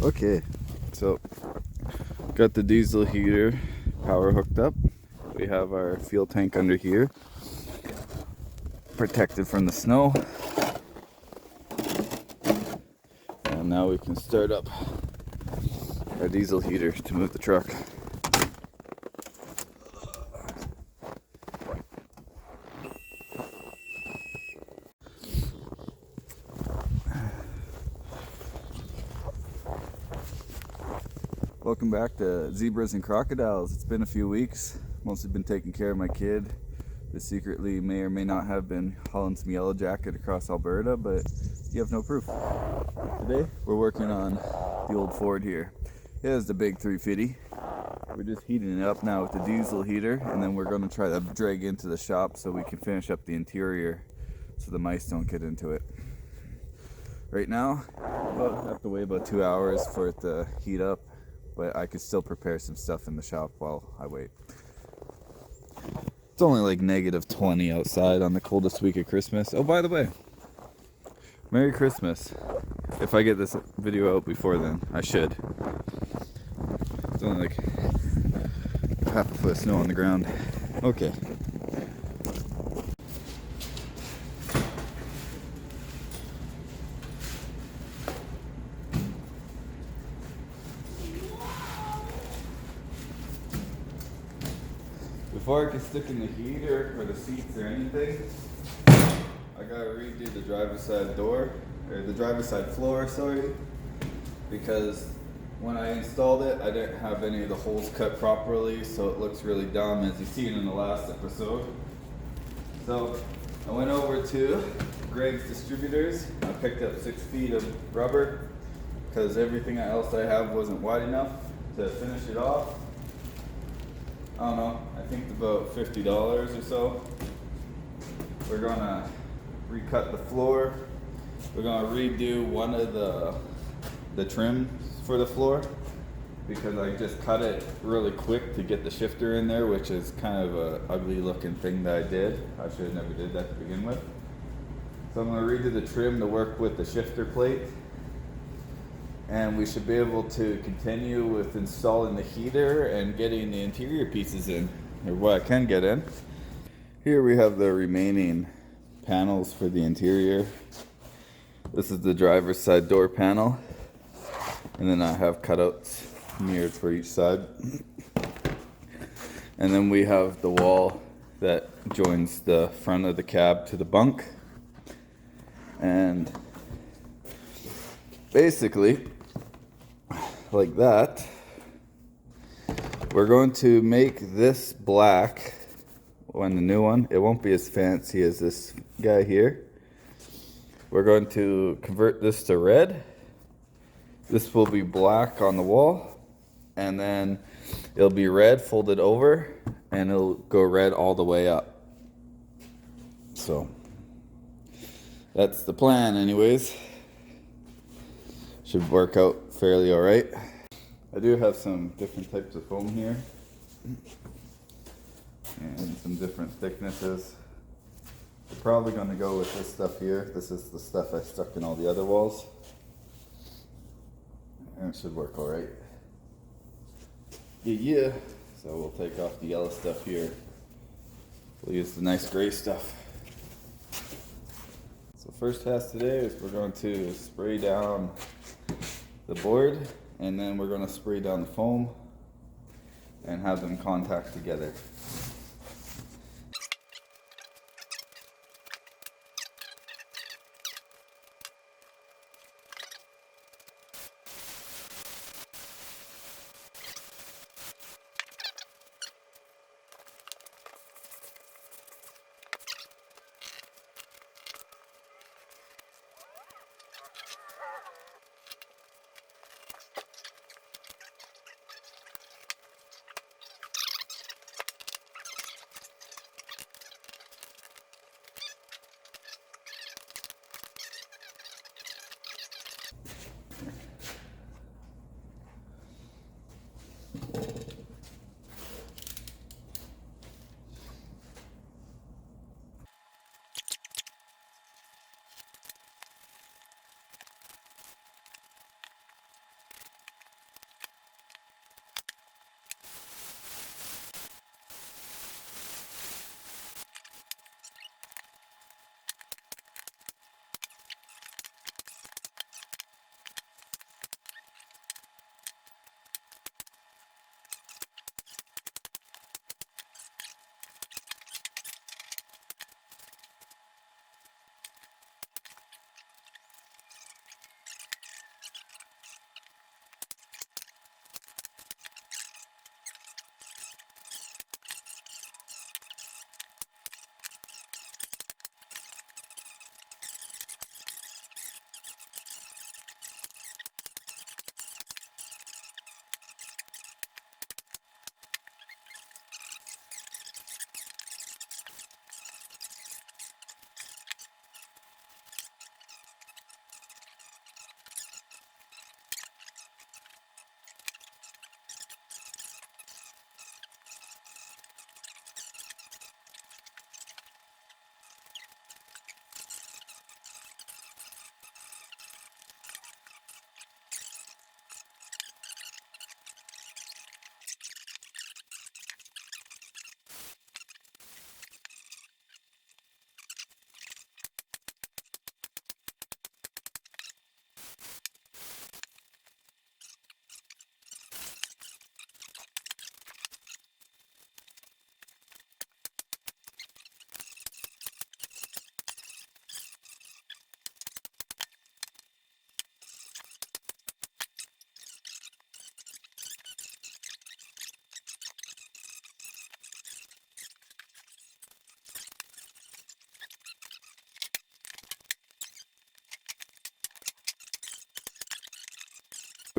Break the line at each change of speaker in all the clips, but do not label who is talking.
Okay, so got the diesel heater power hooked up. We have our fuel tank under here, protected from the snow. And now we can start up our diesel heater to move the truck. Welcome back to Zebras and Crocodiles. It's been a few weeks. Mostly been taking care of my kid. That secretly may or may not have been hauling some yellow jacket across Alberta, but you have no proof. Today we're working on the old Ford here. It has the big 350. We're just heating it up now with the diesel heater, and then we're going to try to drag into the shop so we can finish up the interior so the mice don't get into it. Right now, I have to wait about 2 hours for it to heat up, but I could still prepare some stuff in the shop while I wait. It's only like -20 outside on the coldest week of Christmas. Oh, by the way, Merry Christmas. If I get this video out before then, I should. It's only like half a foot of snow on the ground. Okay. Before I can stick in the heater or the seats or anything, I gotta redo the driver's side door, or the driver's side floor, sorry, because when I installed it, I didn't have any of the holes cut properly, so it looks really dumb, as you've seen in the last episode. So I went over to Greg's Distributors. I picked up 6 feet of rubber because everything else I have wasn't wide enough to finish it off. I don't know, I think about $50 or so. We're gonna recut the floor. We're gonna redo one of the trims for the floor because I just cut it really quick to get the shifter in there, which is kind of a ugly looking thing that I did. I should have never did that to begin with. So I'm gonna redo the trim to work with the shifter plate. And we should be able to continue with installing the heater and getting the interior pieces in, or what I can get in. Here we have the remaining panels for the interior. This is the driver's side door panel, and then I have cutouts mirrored for each side. And then we have the wall that joins the front of the cab to the bunk. And basically, like that. We're going to make this black on the new one. It won't be as fancy as this guy here. We're going to convert this to red. This will be black on the wall, and then it'll be red folded over, and it'll go red all the way up. So that's the plan anyways. Should work out fairly all right. I do have some different types of foam here and some different thicknesses. We're probably going to go with this stuff here. This is the stuff I stuck in all the other walls, and it should work all right. Yeah. So we'll take off the yellow stuff here. We'll use the nice gray stuff. So first task today is we're going to spray down the board, and then we're going to spray down the foam and have them contact together.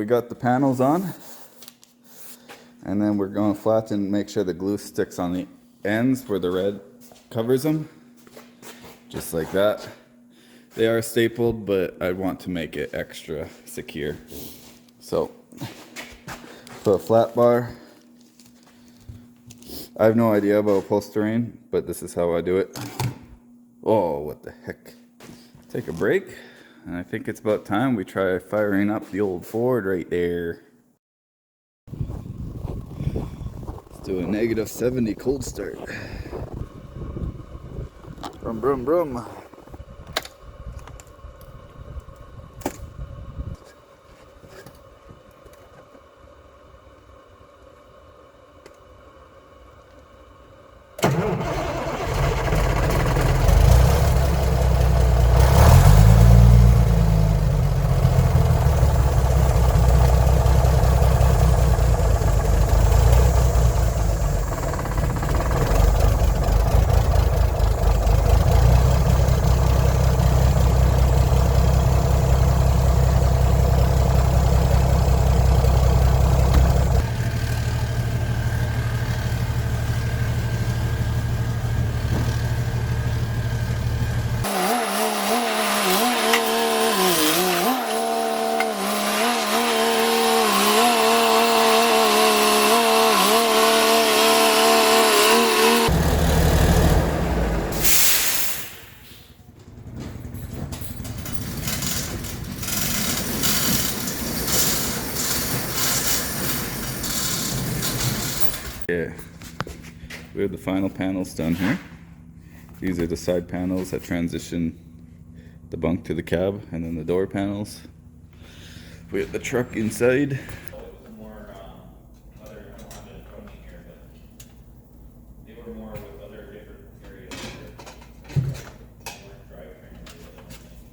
We got the panels on, and then we're going to flatten, make sure the glue sticks on the ends where the red covers them, just like that. They are stapled, but I want to make it extra secure. So, put a flat bar. I have no idea about upholstering, but this is how I do it. Oh, what the heck. Take a break, and I think it's about time we try firing up the old Ford right there. Let's do a -70 cold start. Brum, brum, brum. Yeah, we have the final panels done here. These are the side panels that transition the bunk to the cab, and then the door panels. We have the truck inside.
More other, I don't have it in front of me here, but they were more with other different areas. They weren't drivetrain related, I don't think.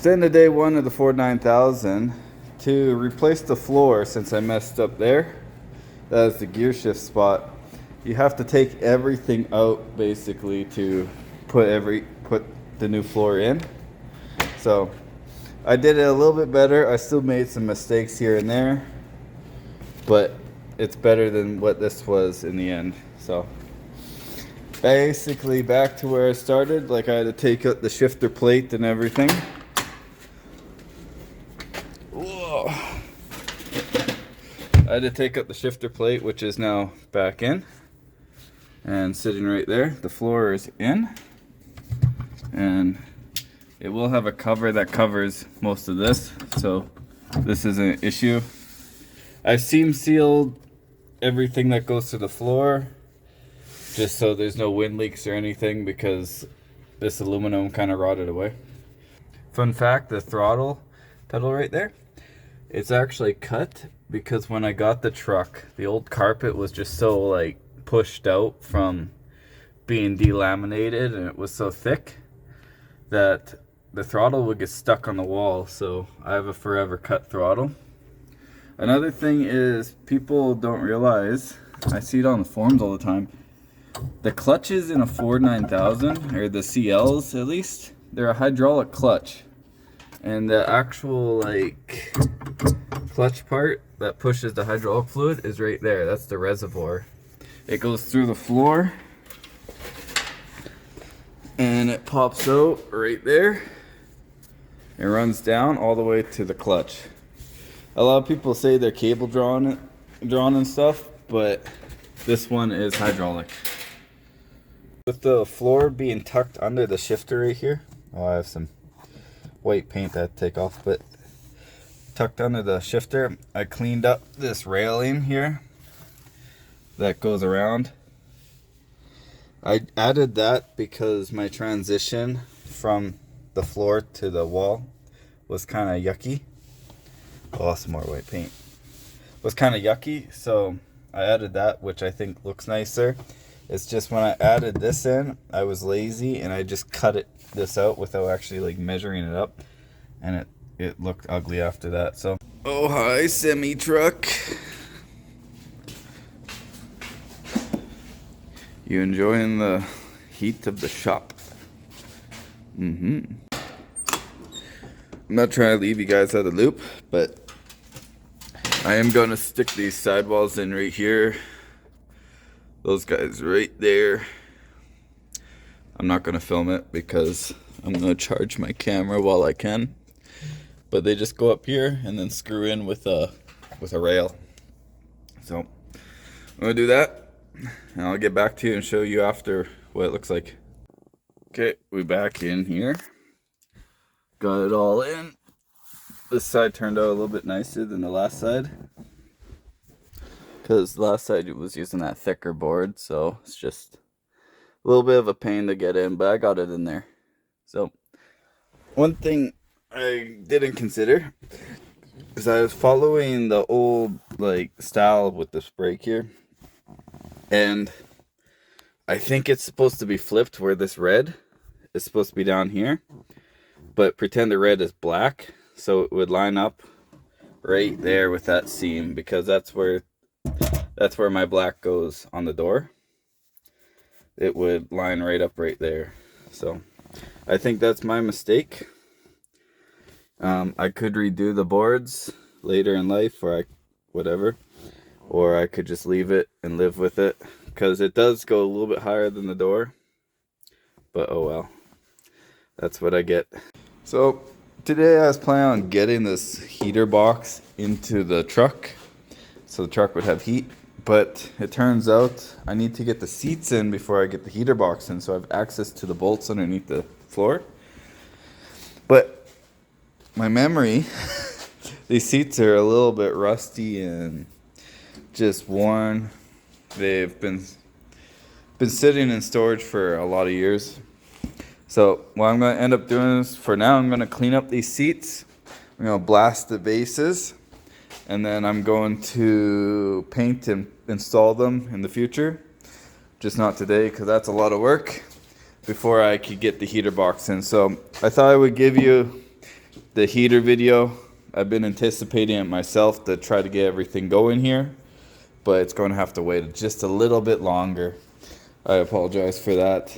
It's the end of day one of the Ford 9000. To replace the floor, since I messed up there, that is the gear shift spot. You have to take everything out basically to put the new floor in. So I did it a little bit better. I still made some mistakes here and there, but it's better than what this was in the end. So basically back to where I started. Like, I had to take out the shifter plate and everything. Whoa. I had to take out the shifter plate, which is now back in and sitting right there. The floor is in, and it will have a cover that covers most of this, so this isn't an issue. I've seam sealed everything that goes to the floor, just so there's no wind leaks or anything, because this aluminum kind of rotted away. Fun fact, the throttle pedal right there, it's actually cut because when I got the truck, the old carpet was just so like pushed out from being delaminated, and it was so thick that the throttle would get stuck on the wall. So I have a forever cut throttle. Another thing is, people don't realize, I see it on the forums all the time, the clutches in a Ford 9000, or the CLs at least, they're a hydraulic clutch. And the actual like clutch part that pushes the hydraulic fluid is right there. That's the reservoir. It goes through the floor and it pops out right there. It runs down all the way to the clutch. A lot of people say they're cable drawn and stuff, but this one is hydraulic. With the floor being tucked under the shifter right here, oh, I have some white paint that I take off, but tucked under the shifter, I cleaned up this railing here that goes around. I added that because my transition from the floor to the wall was kind of yucky. Oh, some more white paint. Was kind of yucky, so I added that, which I think looks nicer. It's just when I added this in, I was lazy and I just cut this out without actually like measuring it up, and it looked ugly after that. So, oh hi, semi truck. You enjoying the heat of the shop? I'm not trying to leave you guys out of the loop, but I am going to stick these sidewalls in right here. Those guys right there. I'm not going to film it because I'm going to charge my camera while I can. But they just go up here and then screw in with a rail. So I'm going to do that. And I'll get back to you and show you after what it looks like. Okay, we're back in here. Got it all in. This side turned out a little bit nicer than the last side, because the last side was using that thicker board, so it's just a little bit of a pain to get in, but I got it in there. So one thing I didn't consider is I was following the old like style with this brake here, and I think it's supposed to be flipped, where this red is supposed to be down here, but pretend the red is black, so it would line up right there with that seam, because that's where my black goes on the door. It would line right up right there. So I think that's my mistake. I could redo the boards later in life, or or I could just leave it and live with it, because it does go a little bit higher than the door, but oh well, that's what I get. So today I was planning on getting this heater box into the truck so the truck would have heat, but it turns out I need to get the seats in before I get the heater box in, so I have access to the bolts underneath the floor. But my memory, these seats are a little bit rusty and just worn. They've been sitting in storage for a lot of years. So what I'm going to end up doing is, for now, I'm going to clean up these seats. I'm going to blast the bases, and then I'm going to paint and install them in the future. Just not today, because that's a lot of work before I could get the heater box in. So I thought I would give you the heater video. I've been anticipating it myself to try to get everything going here, but it's going to have to wait just a little bit longer. I apologize for that.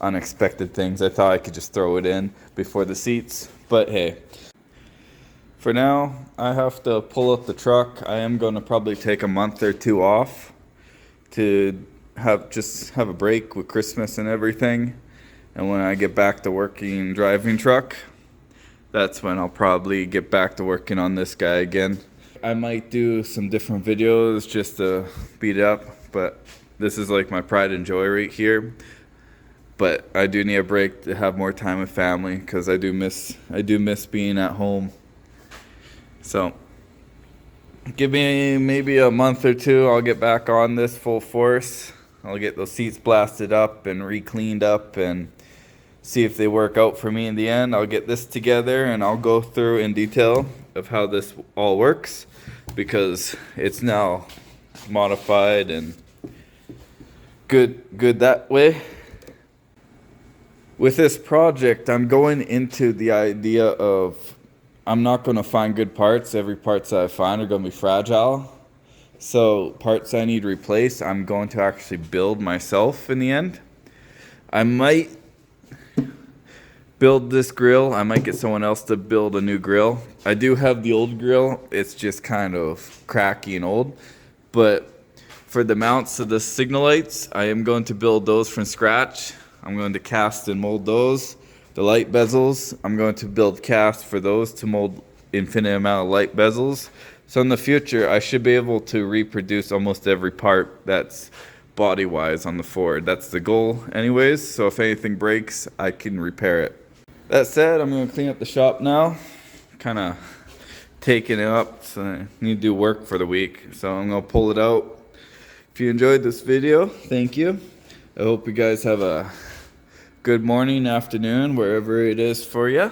Unexpected things. I thought I could just throw it in before the seats, but hey. For now, I have to pull up the truck. I am going to probably take a month or two off to have a break with Christmas and everything. And when I get back to working driving truck, that's when I'll probably get back to working on this guy again. I might do some different videos just to beat it up, but this is like my pride and joy right here. But I do need a break to have more time with family because I do miss being at home. So give me maybe a month or two. I'll get back on this full force. I'll get those seats blasted up and re-cleaned up and see if they work out for me in the end. I'll get this together and I'll go through in detail of how this all works because it's now modified and good that way. With this project, I'm going into the idea of I'm not going to find good parts. Every parts that I find are going to be fragile. So parts I need replaced, I'm going to actually build myself in the end. I might build this grill. I might get someone else to build a new grill. I do have the old grill. It's just kind of cracky and old. But for the mounts of the signal lights, I am going to build those from scratch. I'm going to cast and mold those. The light bezels, I'm going to build cast for those to mold infinite amount of light bezels. So in the future, I should be able to reproduce almost every part that's body-wise on the Ford. That's the goal anyways, so if anything breaks, I can repair it. That said, I'm going to clean up the shop now. Kind of taking it up, so I need to do work for the week. So I'm going to pull it out. If you enjoyed this video, thank you. I hope you guys have a good morning, afternoon, wherever it is for you.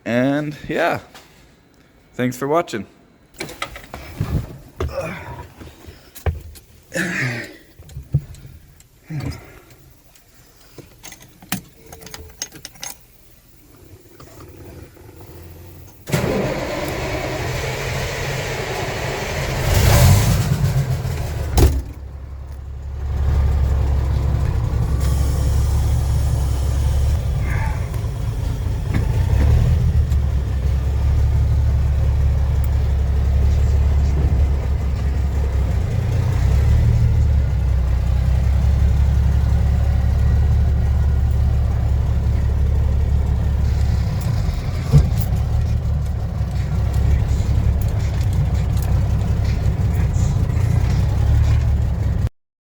And yeah, thanks for watching.